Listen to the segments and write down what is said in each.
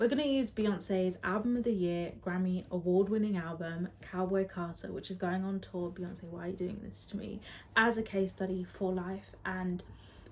We're going to use Beyonce's Album of the Year, Grammy award-winning album, Cowboy Carter, which is going on tour. Beyonce, why are you doing this to me? As a case study for life and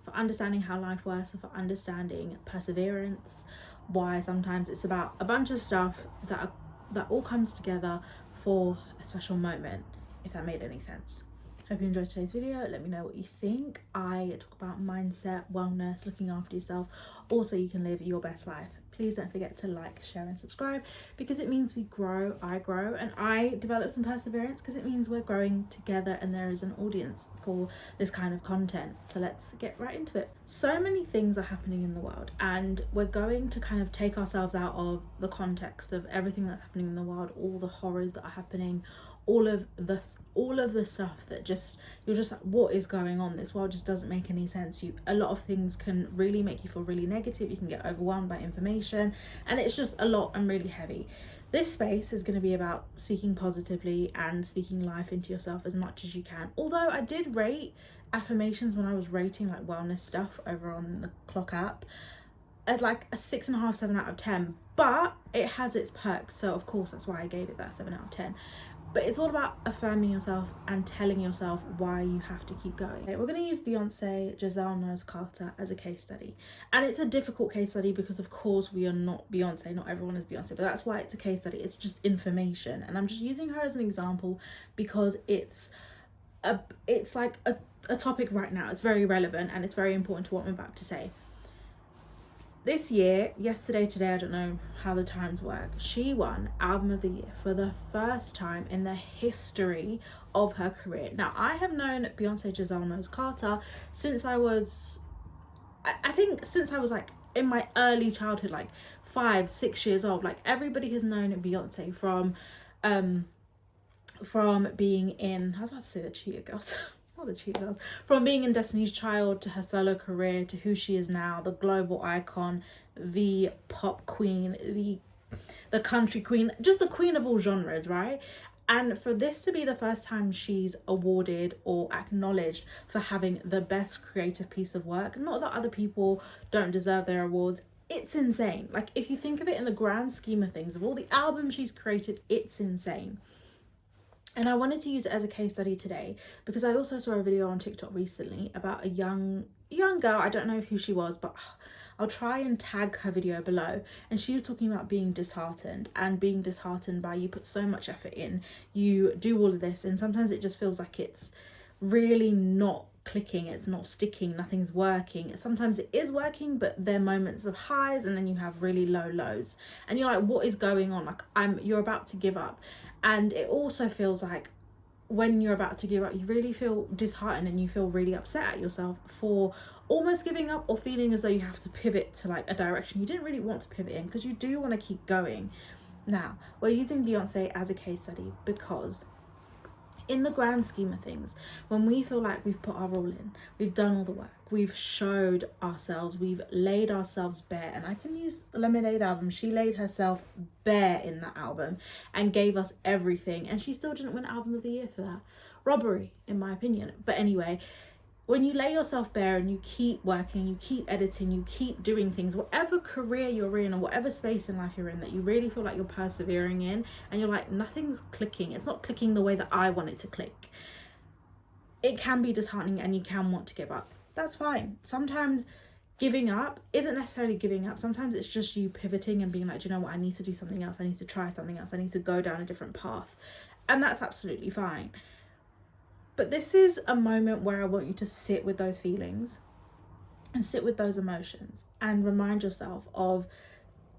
for understanding how life works and for understanding perseverance, why sometimes it's about a bunch of stuff that all comes together for a special moment, if that made any sense. Hope you enjoyed today's video. Let me know what you think. I talk about mindset, wellness, looking after yourself. Also, you can live your best life. Please don't forget to like, share and subscribe because it means we grow, I grow, and I develop some perseverance because it means we're growing together and there is an audience for this kind of content. So let's get right into it. So many things are happening in the world and we're going to kind of take ourselves out of the context of everything that's happening in the world, all the horrors that are happening, all of the stuff that you're just like, what is going on? This world just doesn't make any sense. A lot of things can really make you feel really negative. You can get overwhelmed by information and it's just a lot and really heavy. This space is going to be about speaking positively and speaking life into yourself as much as you can. Although I did rate affirmations when I was rating like wellness stuff over on the Clock app at like a 6.5, 7 out of 10, but it has its perks. So of course that's why I gave it that 7 out of 10. But it's all about affirming yourself and telling yourself why you have to keep going. Okay, we're going to use Beyoncé, Giselle Knowles Carter as a case study. And it's a difficult case study because of course we are not Beyoncé, not everyone is Beyoncé, but that's why it's a case study. It's just information. And I'm just using her as an example because it's like a topic right now. It's very relevant and it's very important to what I'm about to say. This year, yesterday, today, I don't know how the times work, she won Album of the Year for the first time in the history of her career. Now, I have known Beyoncé Giselle Knowles Carter since I was, I think since I was like in my early childhood, like 5, 6 years old. Like everybody has known Beyoncé from being in, I was about to say the Cheetah Girls. The Cheetah Girls, from being in Destiny's Child to her solo career to who she is now, the global icon, the pop queen, the country queen, just the queen of all genres, right? And for this to be the first time she's awarded or acknowledged for having the best creative piece of work, not that other people don't deserve their awards, it's insane. Like if you think of it in the grand scheme of things, of all the albums she's created, it's insane. And I wanted to use it as a case study today because I also saw a video on TikTok recently about a young girl. I don't know who she was, but I'll try and tag her video below. And she was talking about being disheartened and being disheartened by you put so much effort in, you do all of this, and sometimes it just feels like it's really not clicking, it's not sticking, nothing's working. Sometimes it is working, but there are moments of highs and then you have really low lows. And you're like, what is going on? Like you're about to give up. And it also feels like when you're about to give up, you really feel disheartened and you feel really upset at yourself for almost giving up or feeling as though you have to pivot to like a direction you didn't really want to pivot in because you do want to keep going. Now, we're using Beyonce as a case study because in the grand scheme of things, when we feel like we've put our all in, we've done all the work, we've showed ourselves, we've laid ourselves bare, and I can use the Lemonade album, she laid herself bare in that album and gave us everything, and she still didn't win Album of the Year for that. Robbery, in my opinion. But anyway, when you lay yourself bare and you keep working, you keep editing, you keep doing things, whatever career you're in or whatever space in life you're in that you really feel like you're persevering in and you're like, nothing's clicking, it's not clicking the way that I want it to click, it can be disheartening and you can want to give up. That's fine. Sometimes giving up isn't necessarily giving up. Sometimes it's just you pivoting and being like, do you know what, I need to do something else, I need to try something else, I need to go down a different path. And that's absolutely fine. But this is a moment where I want you to sit with those feelings and sit with those emotions and remind yourself of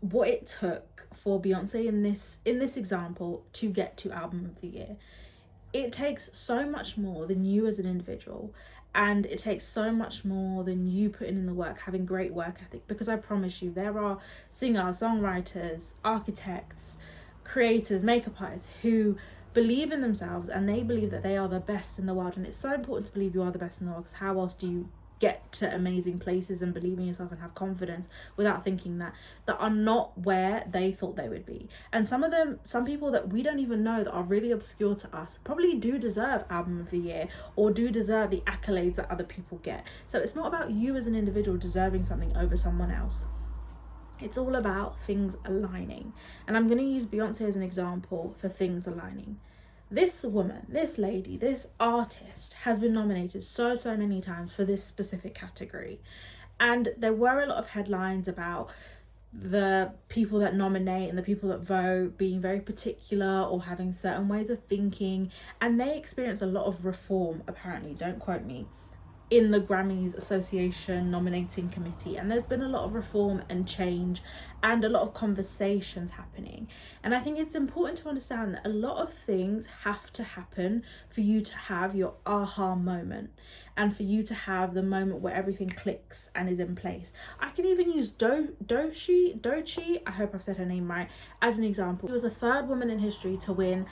what it took for Beyonce in this example to get to Album of the Year. It takes so much more than you as an individual, and it takes so much more than you putting in the work, having great work ethic, because I promise you there are singers, songwriters, architects, creators, makeup artists who believe in themselves and they believe that they are the best in the world. And it's so important to believe you are the best in the world, because how else do you get to amazing places and believe in yourself and have confidence without thinking that are not where they thought they would be? And some people that we don't even know that are really obscure to us probably do deserve Album of the Year or do deserve the accolades that other people get. So it's not about you as an individual deserving something over someone else. It's all about things aligning. And I'm going to use Beyonce as an example for things aligning. This woman, this lady, this artist has been nominated so many times for this specific category. And there were a lot of headlines about the people that nominate and the people that vote being very particular or having certain ways of thinking. And they experience a lot of reform, apparently, don't quote me, in the Grammys Association nominating committee, and there's been a lot of reform and change and a lot of conversations happening. And I think it's important to understand that a lot of things have to happen for you to have your aha moment and for you to have the moment where everything clicks and is in place. I can even use Doechii, I hope I've said her name right, as an example. She was the third woman in history to win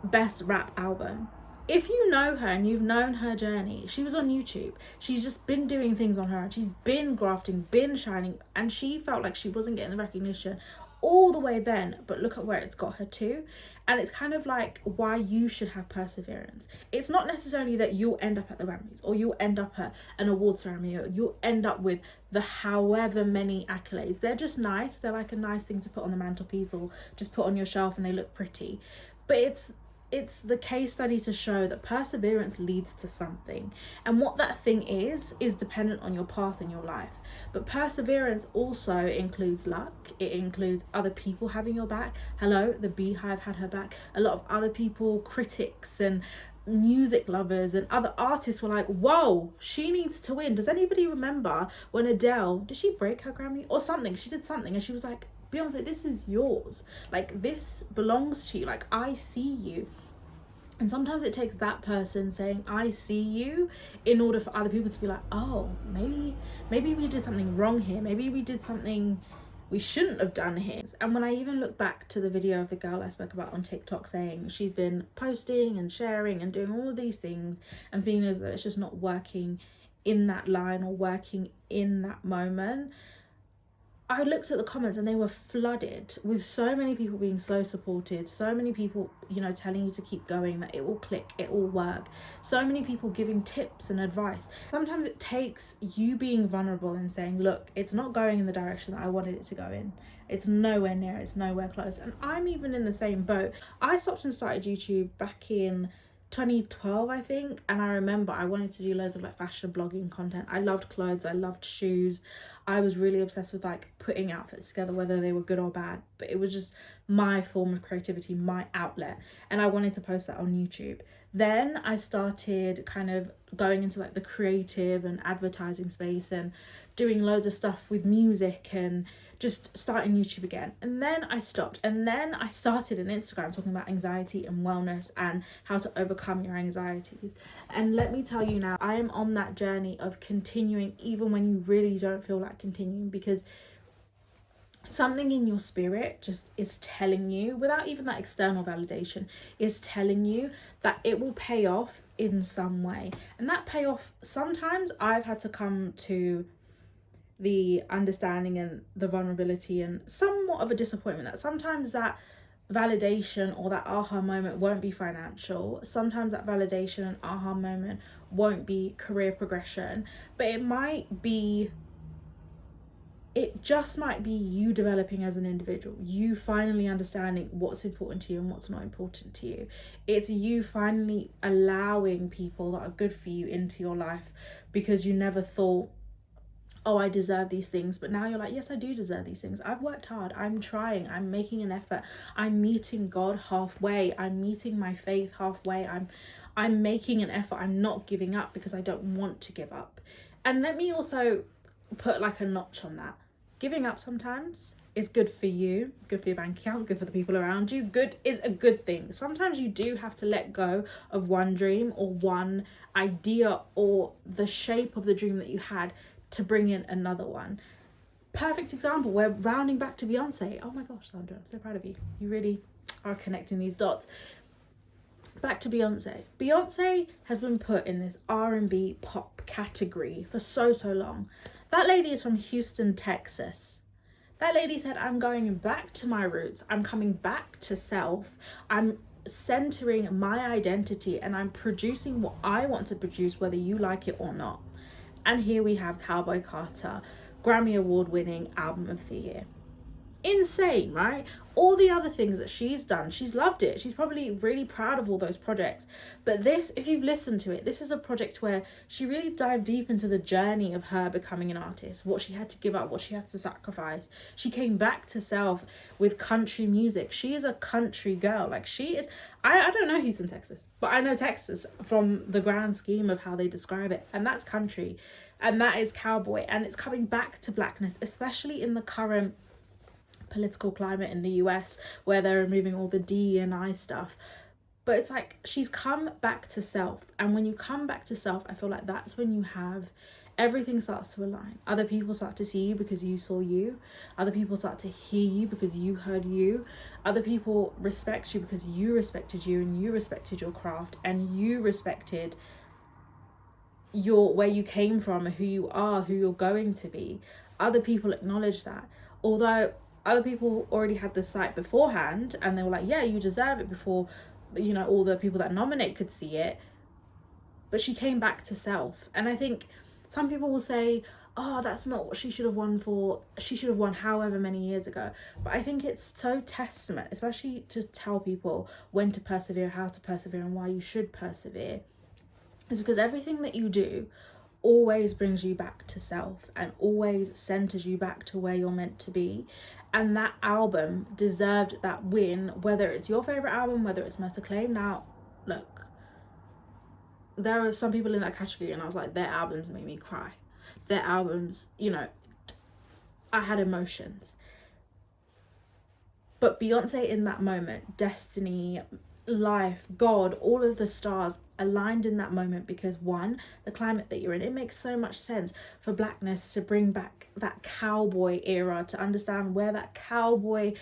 Best Rap Album. If you know her and you've known her journey, she was on YouTube. She's just been doing things on her own. She's been grafting, been shining, and she felt like she wasn't getting the recognition all the way then, but look at where it's got her to. And it's kind of like why you should have perseverance. It's not necessarily that you'll end up at the Grammys or you'll end up at an award ceremony or you'll end up with the however many accolades. They're just nice. They're like a nice thing to put on the mantelpiece or just put on your shelf and they look pretty. But it's the case study to show that perseverance leads to something, and what that thing is dependent on your path in your life. But perseverance also includes luck. It includes other people having your back. Hello, the Beehive had her back. A lot of other people, critics and music lovers and other artists were like, whoa, she needs to win. Does anybody remember when Adele, did she break her Grammy or something? She did something and she was like, Beyonce, this is yours. Like, this belongs to you. Like, I see you. And sometimes it takes that person saying, I see you, in order for other people to be like, oh, maybe we did something wrong here. Maybe we did something we shouldn't have done here. And when I even look back to the video of the girl I spoke about on TikTok saying she's been posting and sharing and doing all of these things and feeling as though it's just not working in that line or working in that moment, I looked at the comments and they were flooded with so many people being so supported, so many people, telling you to keep going, that it will click, it will work. So many people giving tips and advice. Sometimes it takes you being vulnerable and saying, look, it's not going in the direction that I wanted it to go in. It's nowhere near, it's nowhere close. And I'm even in the same boat. I stopped and started YouTube back in 2012, I think, and I remember I wanted to do loads of like fashion blogging content. I loved clothes, I loved shoes. I was really obsessed with like putting outfits together, whether they were good or bad, but it was just my form of creativity, my outlet, and I wanted to post that on YouTube. Then I started kind of going into like the creative and advertising space and doing loads of stuff with music and just starting YouTube again. And then I stopped, and then I started an Instagram talking about anxiety and wellness and how to overcome your anxieties. And let me tell you now, I am on that journey of continuing even when you really don't feel like continuing, because something in your spirit just is telling you, without even that external validation, is telling you that it will pay off in some way. And that payoff, sometimes I've had to come to the understanding and the vulnerability and somewhat of a disappointment that sometimes that validation or that aha moment won't be financial. Sometimes that validation and aha moment won't be career progression, but it just might be you developing as an individual, you finally understanding what's important to you and what's not important to you. It's you finally allowing people that are good for you into your life because you never thought, oh, I deserve these things. But now you're like, yes, I do deserve these things. I've worked hard. I'm trying. I'm making an effort. I'm meeting God halfway. I'm meeting my faith halfway. I'm making an effort. I'm not giving up because I don't want to give up. And let me also put like a notch on that. Giving up sometimes is good for you, good for your bank account, good for the people around you. Good is a good thing. Sometimes you do have to let go of one dream or one idea or the shape of the dream that you had to bring in another one. Perfect example, we're rounding back to Beyonce. Oh my gosh, Sandra, I'm so proud of you. You really are connecting these dots. Back to Beyonce. Beyonce has been put in this R&B pop category for so long. That lady is from Houston, Texas. That lady said, I'm going back to my roots. I'm coming back to self. I'm centering my identity and I'm producing what I want to produce, whether you like it or not. And here we have Cowboy Carter Grammy Award winning album of the year. Insane, right? All the other things that she's done, she's loved it. She's probably really proud of all those projects. But this, if you've listened to it, this is a project where she really dived deep into the journey of her becoming an artist, what she had to give up, what she had to sacrifice. She came back to self with country music. She is a country girl. Like, she is, I don't know Houston, Texas, but I know Texas from the grand scheme of how they describe it. And that's country. And that is cowboy. And it's coming back to blackness, especially in the current political climate in the US, where they're removing all the D&I stuff. But it's like, she's come back to self. And when you come back to self, I feel like that's when you have everything starts to align. Other people start to see you because you saw you. Other people start to hear you because you heard you. Other people respect you because you respected you, and you respected your craft, and you respected your where you came from and who you are, who you're going to be. Other people acknowledge that. Although other people already had the sight beforehand, and they were like, yeah, you deserve it, before, you know, all the people that nominate could see it. But she came back to self. And I think some people will say, oh, that's not what she should have won for. She should have won however many years ago. But I think it's so testament, especially to tell people when to persevere, how to persevere, and why you should persevere, is because everything that you do always brings you back to self and always centers you back to where you're meant to be. And that album deserved that win, whether it's your favorite album, whether it's most acclaimed. Now, look, there are some people in that category, and I was like, their albums make me cry. Their albums, you know, I had emotions. But Beyonce in that moment, destiny, life, God, all of the stars aligned in that moment, because one, the climate that you're in, it makes so much sense for blackness to bring back that cowboy era, to understand where that cowboy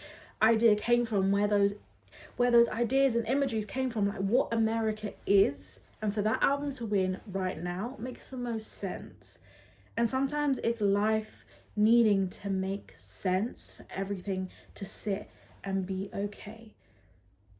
idea came from, where those ideas and imageries came from, like what America is. And for that album to win right now makes the most sense. And sometimes it's life needing to make sense for everything to sit and be okay.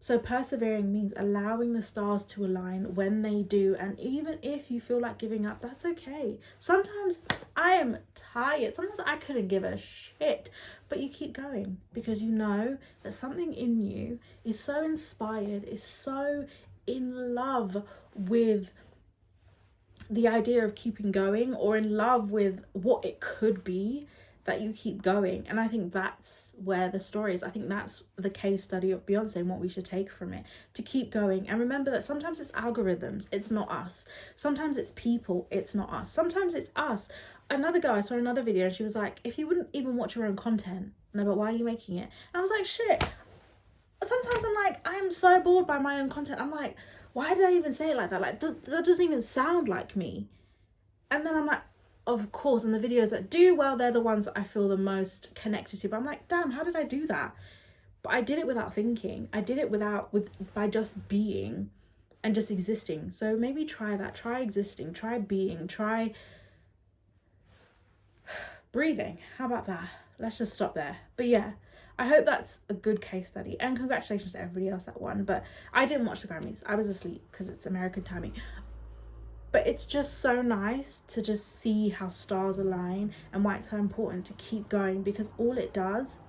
So persevering means allowing the stars to align when they do. And even if you feel like giving up, that's okay. Sometimes I am tired. Sometimes I couldn't give a shit. But you keep going because you know that something in you is so inspired, is so in love with the idea of keeping going, or in love with what it could be, that you keep going. And I think that's where the story is. I think that's the case study of Beyonce and what we should take from it, to keep going. And remember that sometimes it's algorithms, it's not us. Sometimes it's people, it's not us. Sometimes it's us. Another girl, I saw another video, and she was like, if you wouldn't even watch your own content, no, but why are you making it? And I was like, shit. Sometimes I'm like, I'm so bored by my own content. I'm like, why did I even say it like that? Like, that doesn't even sound like me. And then I'm like, of course, and the videos that do well, they're the ones that I feel the most connected to. But I'm like, damn, how did I do that? But I did it without thinking. I did it by just being and just existing. So maybe try that. Try existing. Try being. Try breathing. How about that? Let's just stop there. But yeah, I hope that's a good case study. And congratulations to everybody else that won. But I didn't watch the Grammys. I was asleep because it's American timing. But it's just so nice to just see how stars align and why it's so important to keep going, because all it does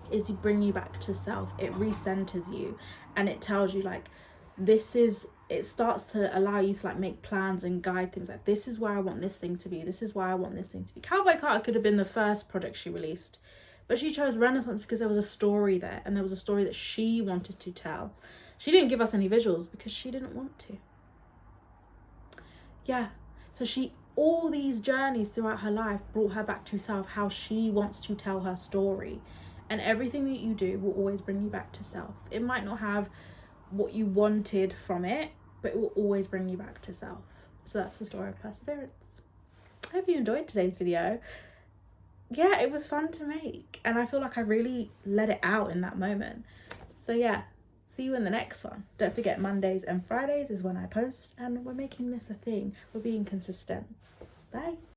is bring you back to self. It recenters you, and it tells you like, it starts to allow you to like make plans and guide things, like this is where I want this thing to be. This is why I want this thing to be. Cowboy Carter could have been the first project she released, but she chose Renaissance because there was a story there, and there was a story that she wanted to tell. She didn't give us any visuals because she didn't want to. Yeah, so all these journeys throughout her life brought her back to self, how she wants to tell her story. And everything that you do will always bring you back to self. It might not have what you wanted from it, but it will always bring you back to self. So that's the story of perseverance. I hope you enjoyed today's video. Yeah, it was fun to make, and I feel like I really let it out in that moment. So yeah, see you in the next one. Don't forget, Mondays and Fridays is when I post, and we're making this a thing. We're being consistent. Bye.